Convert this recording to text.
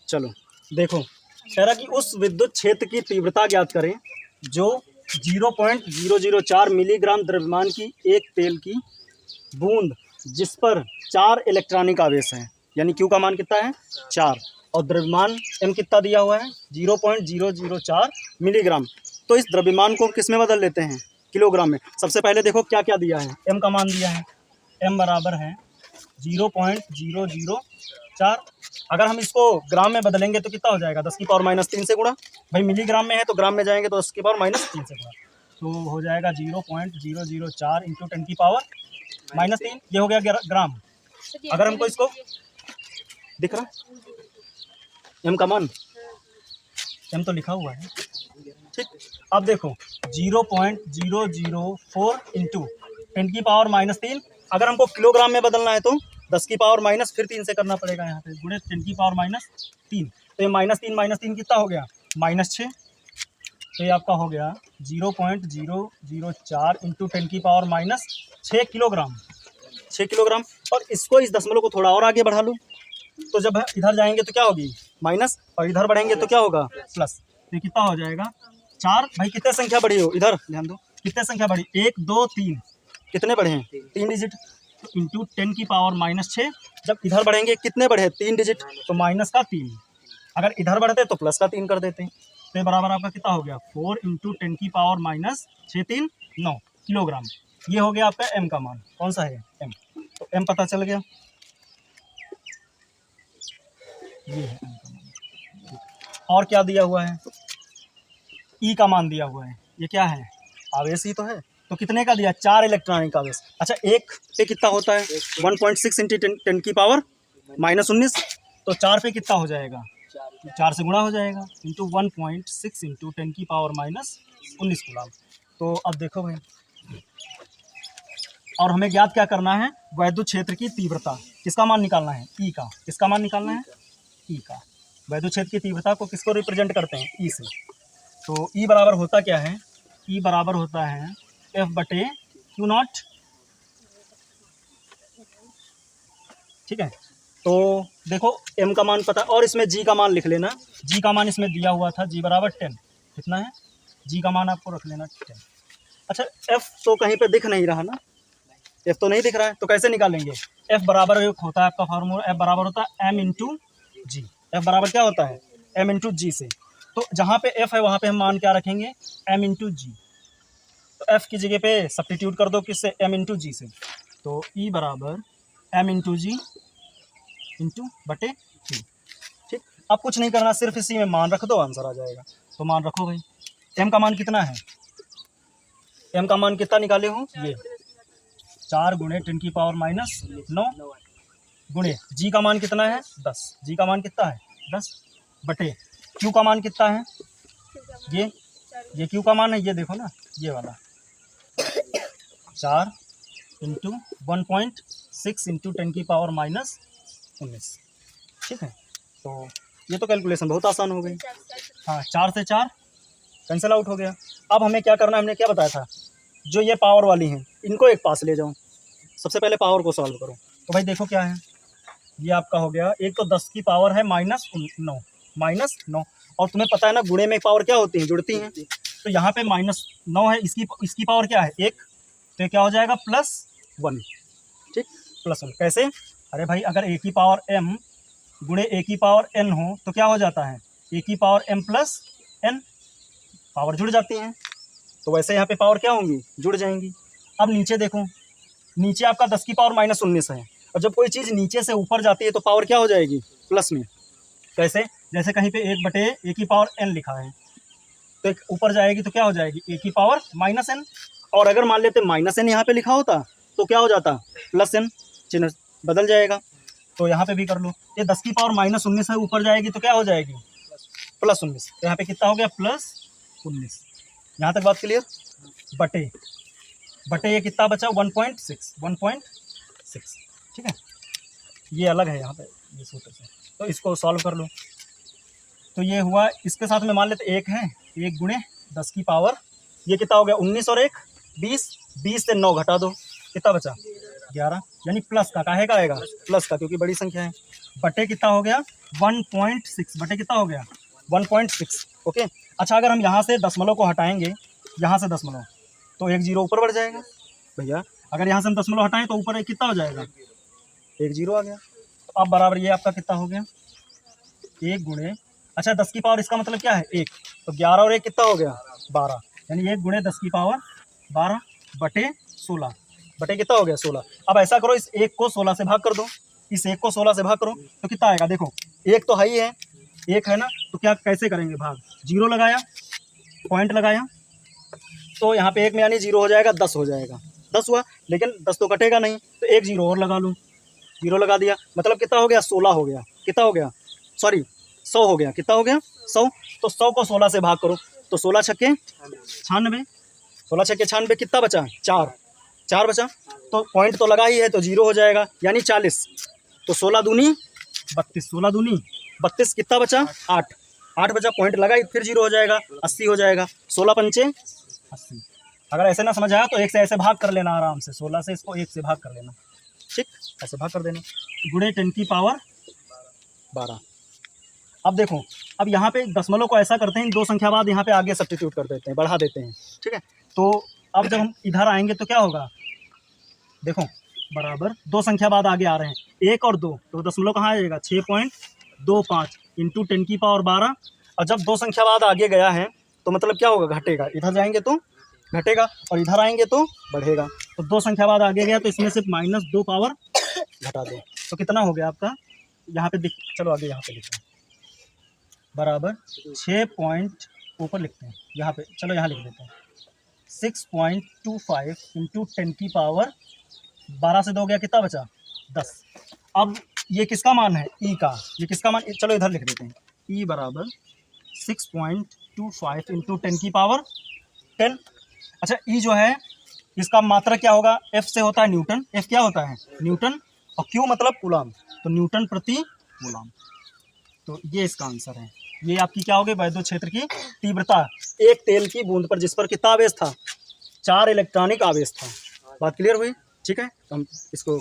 चलो देखो, कह रहा कि उस विद्युत क्षेत्र की तीव्रता ज्ञात करें जो 0.004 मिलीग्राम द्रव्यमान की एक तेल की बूंद जिस पर 4 इलेक्ट्रॉनिक आवेश हैं, यानी Q का मान कितना है 4 और द्रव्यमान M कितना दिया हुआ है 0.004 मिलीग्राम। तो इस द्रव्यमान को किस में बदल लेते हैं, किलोग्राम में। सबसे पहले देखो क्या क्या दिया है, M का मान दिया है, M बराबर है 0.004। अगर हम इसको ग्राम में बदलेंगे तो कितना हो जाएगा 10 की पावर -3 से गुणा। भाई मिलीग्राम में है तो ग्राम में जाएंगे तो 10 की पावर -3 से गुणा, तो हो जाएगा 0.004 इंटू 10 की पावर -3, ये हो गया ग्राम। अगर हमको इसको दिख रहा M का मान, M तो लिखा हुआ है ठीक। अब देखो 0.004 इंटू 10 की पावर -3, अगर हमको किलोग्राम में बदलना है तो 10 की पावर माइनस फिर 3 से करना पड़ेगा, यहाँ पे गुणे 10 की पावर -3, तो ये -3 कितना हो गया -6, तो ये आपका हो गया 0.004 इंटू 10 की पावर -6 किलोग्राम, 6 किलोग्राम। और इसको इस दशमलव को थोड़ा और आगे बढ़ा लो, तो जब इधर जाएंगे तो क्या होगी माइनस और इधर बढ़ेंगे तो क्या होगा प्लस, तो ये कितना हो जाएगा 4। भाई कितने संख्या बढ़ी हो, इधर ध्यान दो कितने संख्या बढ़ी 1 2 3, कितने बढ़े हैं 3 डिजिट, इंटू 10 की पावर -6। जब इधर बढ़ेंगे कितने बढ़े 3 डिजिट, तो माइनस का 3, अगर इधर बढ़ते तो प्लस का 3 कर देते हैं, तो बराबर आपका कितना हो गया 4 इंटू 10 की पावर -6 3 9 किलोग्राम। ये हो गया आपका M का मान, कौन सा है M, तो M पता चल गया, ये है M का मान। और क्या दिया हुआ है E का मान दिया हुआ है, ये क्या है आवेश ही तो है, तो कितने का दिया 4 इलेक्ट्रॉनिक आवेश। अच्छा एक पे कितना होता है 1.6 इंटू 10 की पावर -19, तो 4 पे कितना हो जाएगा 4 से गुणा हो जाएगा, इंटू 1.6 इंटू 10 की पावर -19 कूलम। तो अब देखो भाई, और हमें ज्ञात क्या करना है वैद्युत क्षेत्र की तीव्रता, किसका मान निकालना है E का, किसका मान निकालना है E का। वैद्युत क्षेत्र की तीव्रता को किसको रिप्रेजेंट करते हैं E से, तो E बराबर होता क्या है, E बराबर होता है F/Q0, ठीक है। तो देखो M का मान पता, और इसमें G का मान लिख लेना, G का मान इसमें दिया हुआ था G बराबर 10, कितना है G का मान आपको रख लेना 10। अच्छा F तो कहीं पे दिख नहीं रहा ना, F तो नहीं दिख रहा है, तो कैसे निकालेंगे, F बराबर होता है आपका फार्मूला, F बराबर होता है M इंटू G, F बराबर क्या होता है M इंटू G से। तो जहाँ पे F है वहाँ पे हम मान क्या रखेंगे M इंटू G, तो F की जगह पे सब्स्टिट्यूट कर दो किससे M इंटू G से, तो E बराबर M इंटू G इंटू बटे G, ठीक। अब कुछ नहीं करना, सिर्फ इसी में मान रख दो आंसर आ जाएगा। तो मान रखो भाई, M का मान कितना है, M का मान कितना निकाले हो ये 4 गुणे 10 की पावर -9 गुणे G का मान कितना है 10, G का मान कितना है 10 बटे Q का मान कितना है, ये Q का मान है, ये देखो ना ये वाला 4 इंटू 1.6 इंटू 10 की पावर -19, ठीक है। तो ये तो कैलकुलेशन बहुत आसान हो गई, हाँ 4 से 4 कैंसिल आउट हो गया। अब हमें क्या करना है, हमने क्या बताया था, जो ये पावर वाली हैं इनको एक पास ले जाओ, सबसे पहले पावर को सॉल्व करो। तो भाई देखो क्या है, ये आपका हो गया, एक तो 10 की पावर है -9, और तुम्हें पता है ना गुणे में पावर क्या होती है जुड़ती हैं, तो यहाँ पे -9 है, इसकी पावर क्या है 1, तो क्या हो जाएगा +1, ठीक +1 कैसे, अरे भाई अगर A की पावर M गुणे A की पावर N हो तो क्या हो जाता है A की पावर M + N, पावर जुड़ जाती हैं, तो वैसे यहाँ पे पावर क्या होंगी जुड़ जाएंगी। अब नीचे देखो, नीचे आपका 10 की पावर -19 है, और जब कोई चीज़ नीचे से ऊपर जाती है तो पावर क्या हो जाएगी प्लस में, कैसे, जैसे कहीं पे 1/A की पावर N लिखा है, तो एक ऊपर जाएगी तो क्या हो जाएगी A की पावर -N, और अगर मान लेते -N यहाँ पे लिखा होता तो क्या हो जाता +N, चिन्ह बदल जाएगा। तो यहाँ पे भी कर लो, ये 10 की पावर -19 है, ऊपर जाएगी तो क्या हो जाएगी +19, तो यहाँ पे कितना हो गया +19, यहाँ तक बात क्लियर। बटे ये कितना बचा 1.6, ठीक है, ये अलग है यहाँ पे ये सूत्र से, तो इसको सॉल्व कर लो। तो ये हुआ, इसके साथ में मान लेते 1 है, 1 गुणे 10 की पावर, ये कितना हो गया 19 और 1 20, 20 से 9 घटा दो कितना बचा 11, यानी प्लस का काहे का आएगा प्लस का, क्योंकि बड़ी संख्या है बटे कितना हो गया 1.6 बटे कितना हो गया 1.6। ओके, अच्छा अगर हम यहाँ से दशमलव को हटाएंगे, यहाँ से दशमलव, तो 1 जीरो ऊपर बढ़ जाएगा भैया। अगर यहाँ से हम दशमलव हटाएं तो ऊपर कितना हो जाएगा 1 जीरो आ गया। तो अब बराबर ये आपका कितना हो गया 1 गुणे, अच्छा 10 की पावर इसका मतलब क्या है 1, तो 11 और 1 कितना हो गया 12, यानी 1 गुणे 10 की पावर 12 बटे 16 बटे कितना हो गया 16। अब ऐसा करो, इस 1 को 16 से भाग कर दो, इस 1 को 16 से भाग करो तो कितना आएगा, देखो 1 तो है ही है, 1 है ना, तो क्या कैसे करेंगे भाग, जीरो लगाया, पॉइंट लगाया, तो यहाँ पे 1 में यानी जीरो हो जाएगा, 10 हो जाएगा, 10 हुआ, लेकिन 10 तो कटेगा नहीं, तो 1 जीरो और लगा लूँ, जीरो लगा दिया, मतलब कितना हो गया 16 हो गया, कितना हो गया सॉरी 100 हो गया, कितना हो गया 100। तो 100 को 16 से भाग करो तो 16 छक्के 96, 16 छक्के 96, कितना बचा 4 बचा, तो पॉइंट तो लगा ही है तो जीरो हो जाएगा, यानी 40, तो 16 दूनी 32, 16 दूनी 32, कितना बचा 8 बचा, पॉइंट लगा ही, फिर जीरो हो जाएगा, 80 हो जाएगा, 16 पंचे 80। अगर ऐसे ना समझ आया तो 1 से ऐसे भाग कर लेना आराम से, 16 से इसको 1 से भाग कर लेना, ठीक, ऐसे भाग कर देना, गुणे 10 की पावर 12। अब देखो, अब यहाँ पे दशमलव को ऐसा करते हैं, 2 संख्या बाद यहाँ पे आगे सब्स्टिट्यूट कर देते हैं, बढ़ा देते हैं, ठीक है। तो अब जब हम इधर आएंगे तो क्या होगा, देखो बराबर 2 संख्या बाद आगे आ रहे हैं 1 और 2, तो दशमलव कहाँ आ जाएगा 6.25 इंटू 10 की पावर 12। और जब 2 संख्या बाद आगे गया है तो मतलब क्या होगा, घटेगा, इधर जाएंगे तो घटेगा और इधर आएंगे तो बढ़ेगा, तो 2 संख्या बाद आगे गया तो इसमें से -2 पावर घटा दो, तो कितना हो गया आपका, यहाँ पे चलो आगे यहाँ पे लिखते हैं, बराबर 6 पॉइंट ऊपर लिखते हैं, यहाँ पे चलो यहाँ लिख देते हैं 6.25 इंटू 10 की पावर 12 से 2 गया, कितना बचा 10। अब ये किसका मान है ई का, ये किसका मान, चलो इधर लिख देते हैं, ई बराबर 6.25 इंटू 10 की पावर 10। अच्छा ई जो है इसका मात्रा क्या होगा, एफ से होता है न्यूटन, एफ क्या होता है न्यूटन, और क्यू मतलब कूलम, तो न्यूटन प्रति कूलम, तो ये इसका आंसर है। ये आपकी क्या होगी, वैद्युत क्षेत्र की तीव्रता एक तेल की बूंद पर जिस पर कितना आवेश था 4 इलेक्ट्रॉनिक आवेश था। बात क्लियर हुई, ठीक है, तो हम इसको